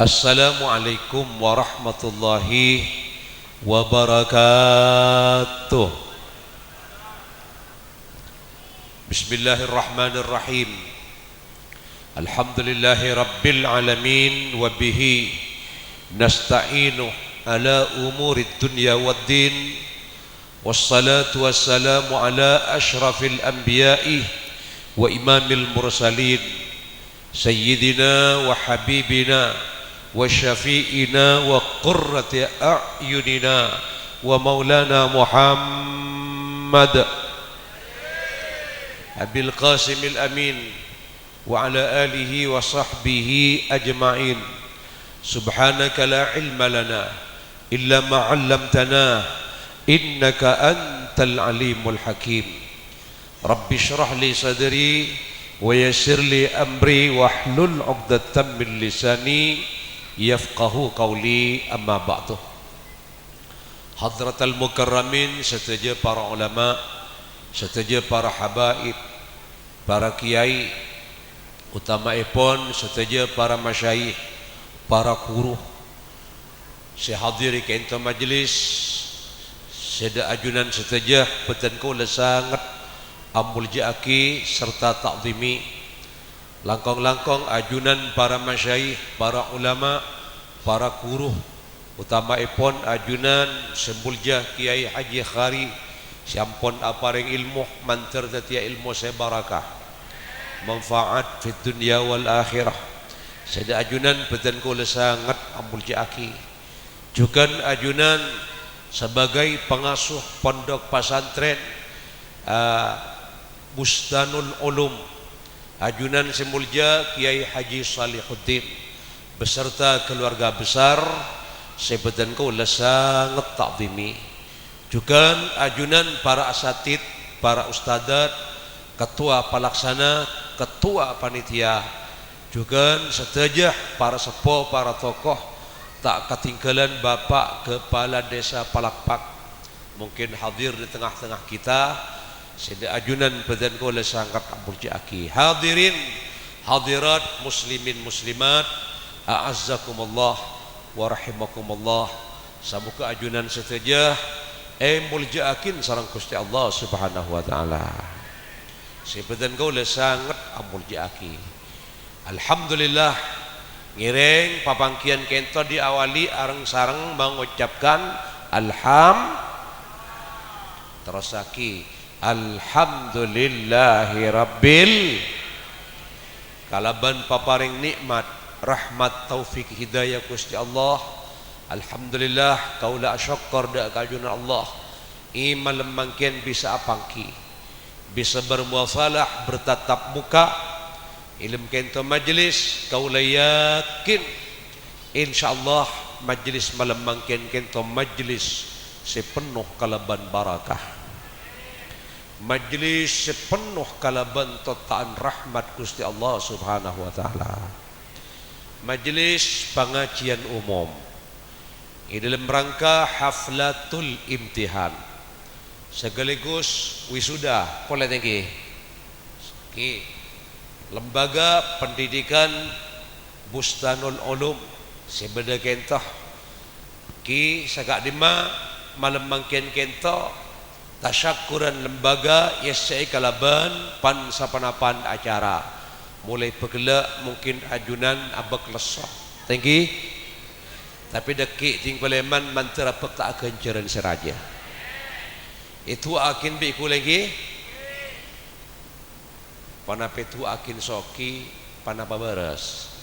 Assalamualaikum warahmatullahi wabarakatuh. Bismillahirrahmanirrahim. Alhamdulillahi rabbil alamin wa bihi nasta'inu ala umurid dunya waddin. Wassalatu wassalamu ala ashrafil anbiya'i wa imamil mursalin sayyidina wa habibina wa syafi'ina wa qurrati a'yunina wa maulana Muhammad Abil Qasimil Amin wa ala alihi wa sahbihi ajma'in. Subhanaka la ilma lana illa ma 'allamtana innaka antal alimul hakim. Rabbi shrah li sadri wa yassir li amri wahlul 'uqdatam min lisani yafqahu qawli, amma ba'du. Hadratal mukarramin, setuju para ulama, setuju para habaib, para kiai, utamaipun setuju para masyayikh, para guru, sehadiri kento majlis, seda ajunan setuju petenku sangat amul jaki serta takzimi. Langkong-langkong ajunan para masyayikh, para ulama, para guru, utamaipun ajunan sembulja Kiai Haji Khari sampun aparing ilmu mantir tatia ilmu sebarakah manfaat fid dunya wal akhirah. Sada ajunan beten kula sangat ambul jaki juga ajunan sebagai pengasuh pondok pesantren Bustanul Ulum, ajunan semulja Kiai Haji Salihuddin beserta keluarga besar sebetan kula sangat takzimi. Juga ajunan para asatid, para ustadzat, ketua pelaksana, ketua panitia, juga setuju para sepuh, para tokoh, tak ketinggalan Bapak Kepala Desa Palakpak mungkin hadir di tengah-tengah kita. Seda ajunan badan kula sangat ambul jaki. Hadirin hadirat muslimin muslimat, a'azzakumullah wa rahimakumullah. Samuka ajunan setuju muljakin sareng Gusti Allah Subhanahu wa taala. Sebadan kula sangat ambul jaki. Alhamdulillah ngiring papangkian kento diawali areng sareng mengucapkan terus lagi alhamdulillahi rabbil kalaban paparing nikmat rahmat taufik hidayah Gusti Allah. Alhamdulillah kaula syukur da kajunan Allah iman lemangkian bisa apangki, bisa bermuasalah, bertatap muka ilm kento majlis. Kaula yakin insyaallah majlis malam mangkian kento majlis sepenuh kalaban barakah, majlis sepenuh kalaban totaan rahmat Gusti Allah Subhanahu wa taala. Majlis pengajian umum ini dalam rangka haflatul imtihan sekaligus wisuda politeknik lembaga pendidikan Bustanul Ulum sebeda kentah ki sagak dima malam mangken kento tasyakuran lembaga yasai kalaban pan sapanapan acara mulai pegelak mungkin ajunan abak lesok tinggi tapi deki ting peleman mantera pek tak kenceran seraja itu akin biku lagi panapetu akin soki panapa beres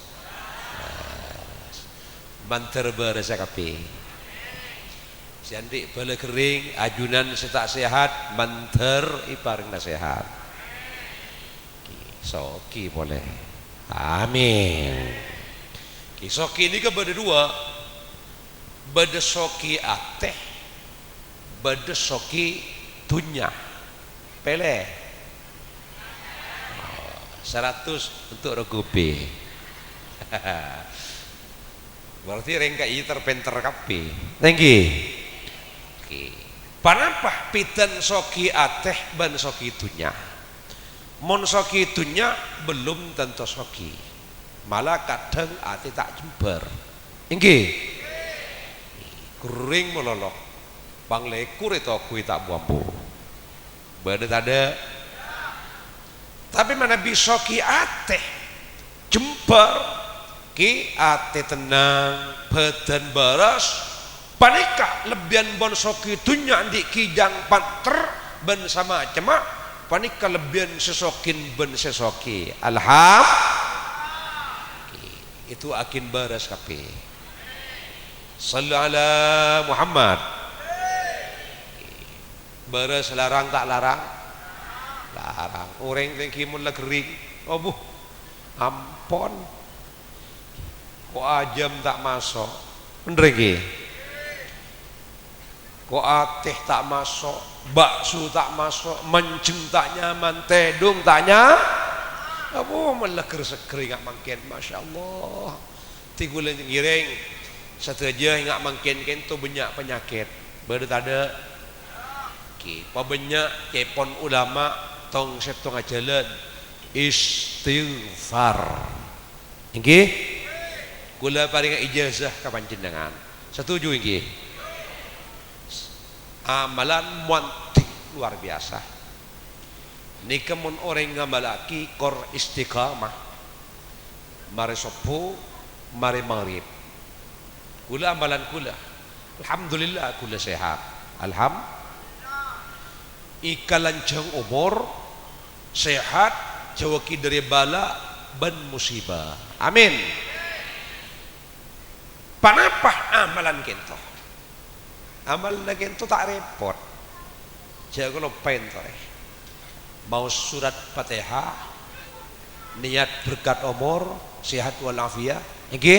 manter beres kapi siandik bala kering ajunan setak sehat manter iparing nasihat soki boleh amin. Soki ini ke beda dua, beda soki ateh, beda soki tunya pele 100 untuk regupi berarti rengkai terpenter kapi tinggi. Panapah pitan soki ateh ban soki tunya mon soki tunya belum tentu soki malah kadang ati tak jember Inggih. Kering melolok. Bang lekur itu aku tak buambu. Badet ada. Tapi mana bisa ki ate jembar ki ate tenang badan baras panika lebihan bon soki dunya di kijang panter ben sama cemak panika lebihan sesokin ben sesoki itu akin baras kape. Sallu ala Muhammad. Baras larang tak larang? Larang. Orang tinggi mula kering. Oh bu, ampon. Kok ajam tak masuk? Bener ki? Kok ateh tak masuk? Bakso tak masuk? Menceng tak nyaman? Tedung tak nyaman? Abu meleker sekering ngak mangken, masya Allah. Tigulan ngiring. Satu aja ngak mangken tu banyak penyakit. Badet ada. Pa banyak kepon ulama tong setong jalan istighfar. Nggih? Kula paring ijazah ka panjenengan. Setuju nggih? Amalan muanti luar biasa. Nika mun orang ngamalaki kor istiqamah. Mari sopo, mari maghrib. Kula amalan kula. Alhamdulillah kula sehat. Ika lancang umur, sehat, jauhi dari bala dan musibah. Amin. Panapa amalan kento? Amalan kento tak repot. Jago lupain tore. Mau surat Fatihah, niat berkat umur, sehat walafiat. Oke?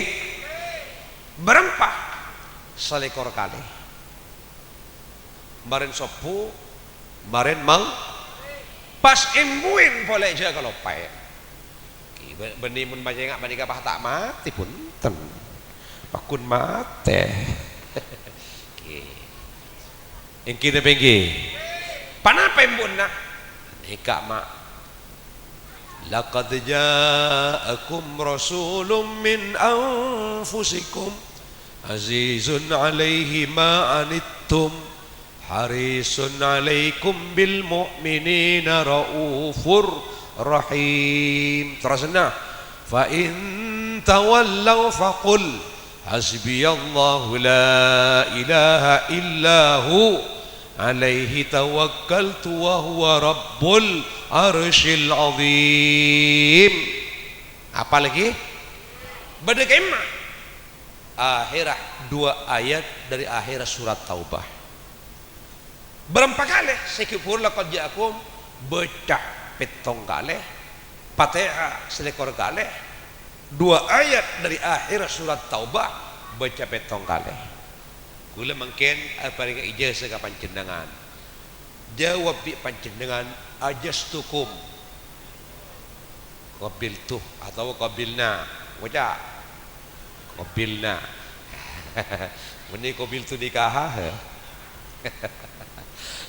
Berempah salekor kali. Marin sopu, marin mang, pas imbuin boleh jaga lupain. Benih mun baca ngak manika pah tak mati pun ten. Pakun mate. Engki ne pengki. Panapa imbun nak? Nika mak. Laqad ja'akum rasulun min anfusikum azizun 'alaihi ma anittum harisun 'alaikum bil mu'minina raufur rahim. Terusna fa in tawallaw faqul hasbiyallahu la ilaha illahu alaihi tawakkaltu wa huwa rabbul arsyil azim. Apa lagi? Bagaimana? Akhirah 2 ayat dari akhir surat Taubah. Berapa kali? Sekipur laqad ja'akum baca petong kali, Fatihah selekor kali, 2 ayat dari akhir surat Taubah baca petong kali. Kula mungkin apa dengan ijazah ka panjenengan. Jawab bi panjenengan ajastukum. Qabiltu atau qabilna. Waca. Qabilna. Meni qabiltu nikah.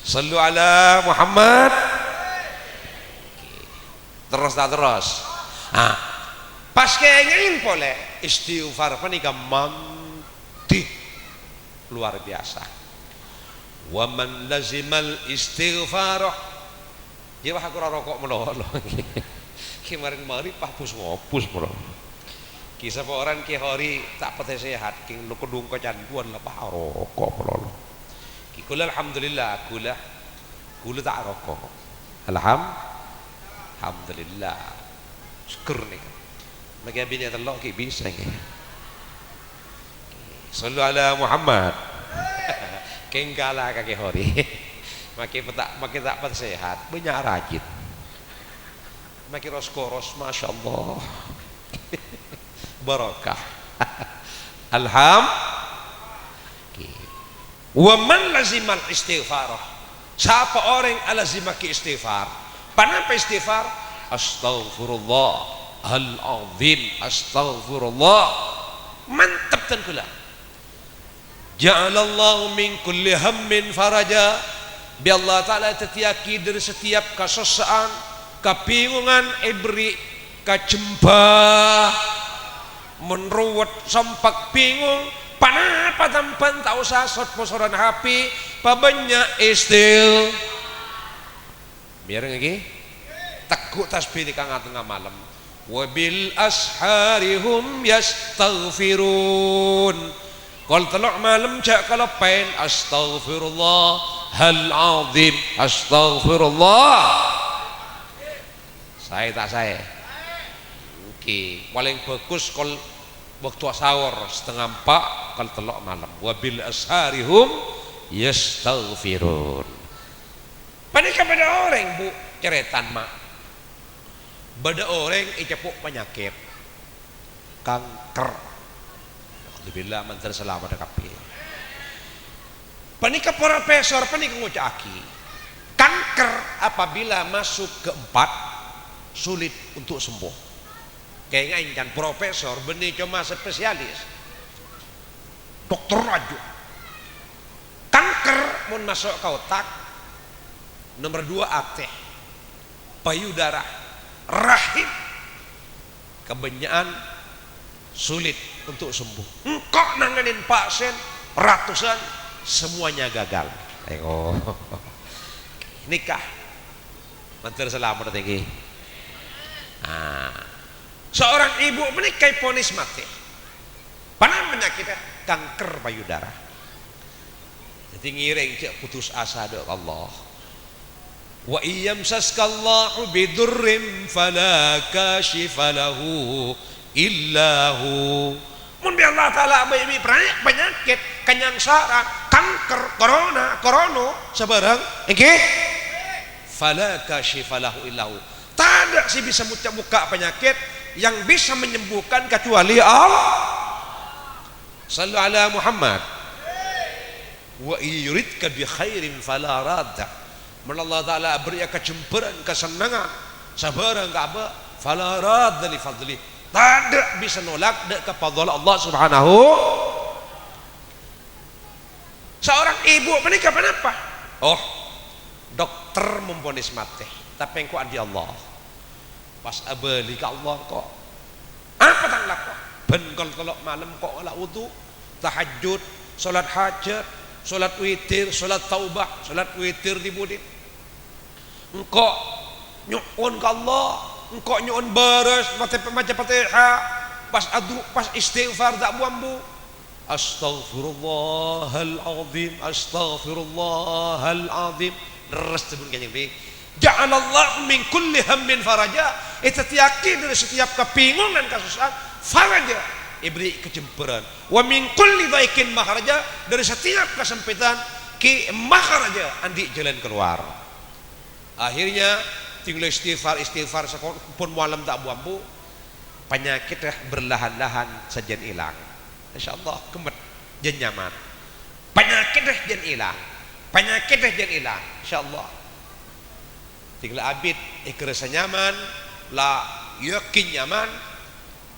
Sallu ala Muhammad. Terus tak terus. Pas kengin pole istighfar panika manti luar biasa. Wa man lazimal istighfar. Ya wah aku rokok menolong. Kemarin mari pahpus ngopus menolong. Kisah orang ki hari tak pate sehat king lu kedung kecanduan lah pah rokok menolong. Kula alhamdulillah kula tak rokok. Alhamdulillah. Syukur nih. Maka bini telok ki bisa nggih. Sallu ala Muhammad. Kenggala kaki hori. Makin tak sehat, banyak rajin. Makin roskoros, masya Allah. Barakah. Wa man lazimal istighfar. Siapa orang alazimaki istighfar? Panapa istighfar? Astaghfirullah al-azim, astaghfirullah. Mantap tan kula. Ja'alallahu min kulli hammin faraja. Bi Allah Ta'ala tetiaki dari setiap kesusahan, kebingungan, ibri, kecembah, menruwet sempak bingung panapa tampan tak usah sot posoran HP pabanyak istil biar lagi teguk tasbih di tengah malam wabil asharihum yastaghfirun kalau telok malam cak kelepen astaghfirullah hal azim astaghfirullah saya paling bagus kalau waktu sahur setengah 4 kalau telok malam wabil asharihum yastaghfirun panik kepada orang bu ceretan mak bada orang icepuk penyakit kanker alhamdulillah mantan selamat kapi panik ke profesor panik ngucaki kanker apabila masuk ke 4 sulit untuk sembuh kayaknya incan profesor benih cuma spesialis dokter aja kanker mau masuk ke otak nomor 2 ateh payudara rahim kebanyakan sulit untuk sembuh engkau nanganin pasien ratusan semuanya gagal nikah mantar selamat tinggi seorang ibu menikah ponis mati panah penyakitnya kanker payudara jadi ngiring cek putus asa doa Allah wa iyamsaskallahu bidurrim fala kashifa lahu illahu mun bi Allah taala bayi penyakit kanyangsara kanker corona sabarang nggih fala kashifa lahu illahu tak sih bisa buka penyakit yang bisa menyembuhkan kecuali Allah. Sallu ala Muhammad. Wa yuridka bi khairin fala radda. Allah taala beri kecemburuan kesenangan sabarang apa fala radda li fadli. Tak bisa nolak kepada Allah Subhanahu. Seorang ibu menikah kenapa? Oh, dokter memvonis mati, tapi engkau adi Allah. Pas abali ke Allah kok apa tang lakon ben kalau malam kok olah wudu tahajud salat hajat salat witir salat taubah salat witir di budin engkau nyuun ke Allah engkau nyuun baras baca Fatihah pas adu pas istighfar tak buambu astaghfirullahal azim astaghfirullahal azim terus sebut kanjeng Nabi ja'alallahu min kulli hammin faraja itu yakin dari setiap kebingungan kesusahan faraja ibri kecemburuan wa min kulli dhaikin makhraja dari setiap kesempitan ki makhraja andi jalan keluar akhirnya tinggal istighfar pun malam tak buambu penyakit berlahan-lahan saja hilang insyaallah kemet jen nyaman penyakit jen hilang insyaallah tinggal abid ikrasa nyaman la yakin nyaman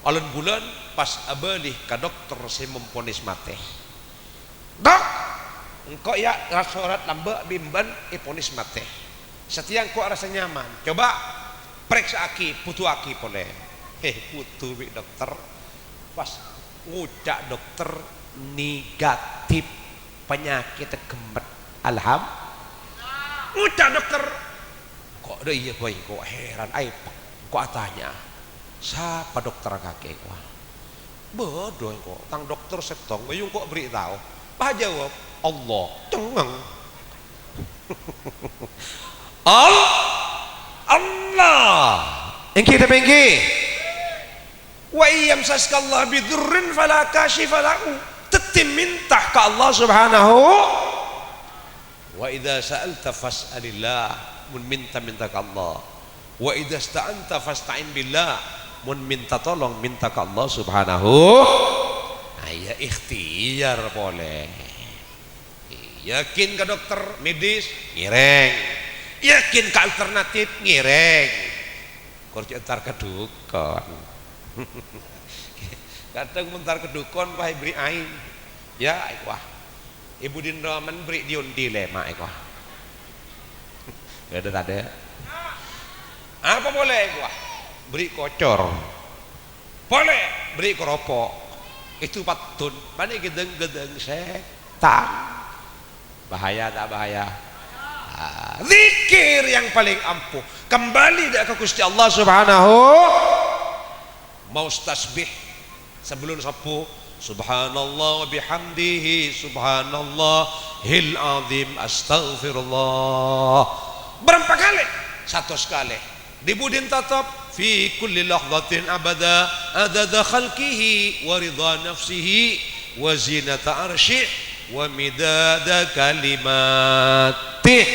alun bulan pas abalih ka dokter saya memponis mati dok engkau ya rasurat lambak bimban ponis mati setiap engkau rasa nyaman coba periksa aki putu aki boleh putu bi dokter pas ngucak dokter negatif penyakit gemet alhamdulillah ngucak dokter kok ada iya boy kok heran kok tanya siapa dokter kakek kok bodoh kok tang dokter setong bayung kok beritahu apa jawab Allah cengang Allah engki tapi engki wa iyamsaskallah bidurrin fala kashifa lahu tetap minta ke Allah Subhanahu wa idza sa'alta fas'alillah mun minta ke Allah wa idza sta'anta fasta'in billah mun minta tolong minta ke Allah Subhanahu ya ikhtiar boleh yakin ke dokter medis ngireng yakin ke alternatif ngireng kurang entar ke dukun kadang mentar ke dukun wah beri ain ya wah ibu Dindra beri diun dilema wah gak ada apa boleh gua beri kocor boleh beri keropok itu patun mana gedeng-gedeng setan. Bahaya tak bahaya? Zikir yang paling ampuh. Kembali ke Gusti Allah Subhanahu. Mau tasbih sebelum sapu, subhanallah wa bihamdihi subhanallahil azim astaghfirullah. Berapa kali? 100 kali. Dibudin tatap fi kulli lahzatin abada adada khalqihi wa ridha nafsihi wa zinata arsyih wa midada kalimatih.